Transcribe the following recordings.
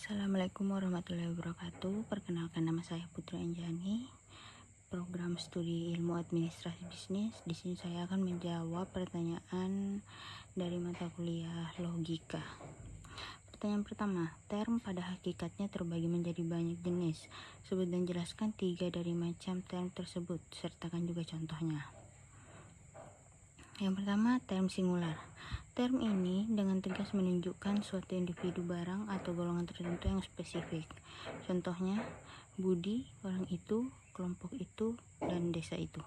Assalamualaikum warahmatullahi wabarakatuh. Perkenalkan, nama saya Putri Anjani, program studi ilmu administrasi bisnis. Di sini saya akan menjawab pertanyaan dari mata kuliah logika. Pertanyaan pertama, term pada hakikatnya terbagi menjadi banyak jenis. Sebut dan jelaskan 3 dari macam term tersebut, sertakan juga contohnya. Yang pertama, term singular. Term ini dengan tegas menunjukkan suatu individu, barang, atau golongan tertentu yang spesifik. Contohnya, Budi, orang itu, kelompok itu, dan desa itu.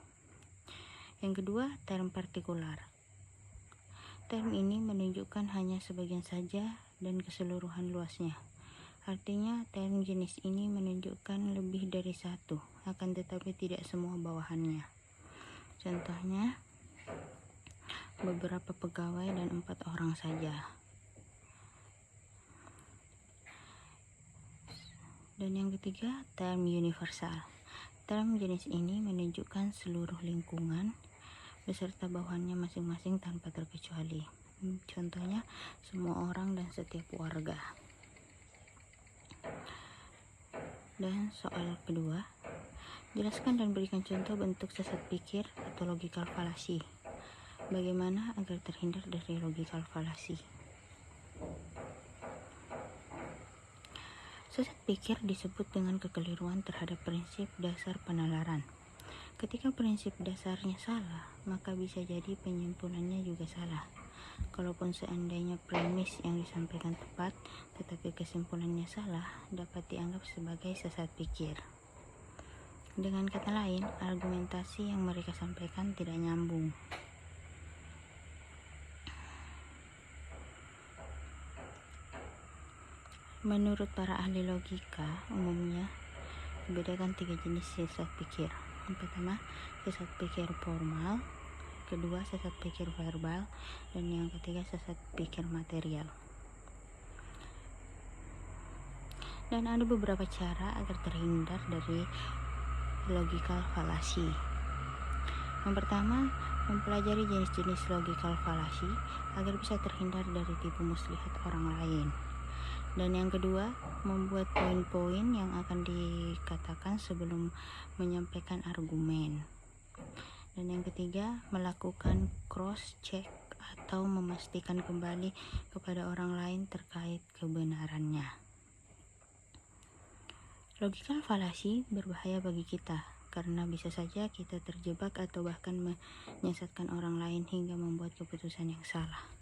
Yang kedua, term partikular. Term ini menunjukkan hanya sebagian saja dan keseluruhan luasnya. Artinya, term jenis ini menunjukkan lebih dari satu, akan tetapi tidak semua bawahannya. Contohnya, beberapa pegawai dan 4 orang saja. Dan yang ketiga, term universal. Term jenis ini menunjukkan seluruh lingkungan beserta bawahannya masing-masing tanpa terkecuali. Contohnya, semua orang dan setiap warga. Dan soal kedua, jelaskan dan berikan contoh bentuk sesat pikir atau logical fallacy. Bagaimana agar terhindar dari logical fallacy? Sesat pikir disebut dengan kekeliruan terhadap prinsip dasar penalaran. Ketika prinsip dasarnya salah, maka bisa jadi penyimpulannya juga salah. Kalaupun seandainya premis yang disampaikan tepat, tetapi kesimpulannya salah, dapat dianggap sebagai sesat pikir. Dengan kata lain, argumentasi yang mereka sampaikan tidak nyambung. Menurut para ahli logika, umumnya dibedakan 3 jenis sesat pikir. Yang pertama, sesat pikir formal, kedua, sesat pikir verbal, dan yang ketiga, sesat pikir material. Dan ada beberapa cara agar terhindar dari logical fallacy. Yang pertama, mempelajari jenis-jenis logical fallacy agar bisa terhindar dari tipu muslihat orang lain. Dan yang kedua, membuat poin-poin yang akan dikatakan sebelum menyampaikan argumen. Dan yang ketiga, melakukan cross-check atau memastikan kembali kepada orang lain terkait kebenarannya. Logical fallacy berbahaya bagi kita karena bisa saja kita terjebak atau bahkan menyesatkan orang lain hingga membuat keputusan yang salah.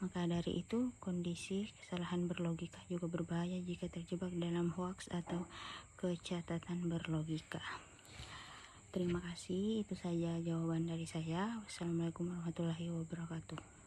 Maka dari itu, kondisi kesalahan berlogika juga berbahaya jika terjebak dalam hoaks atau kecatatan berlogika. Terima kasih, itu saja jawaban dari saya. Wassalamualaikum warahmatullahi wabarakatuh.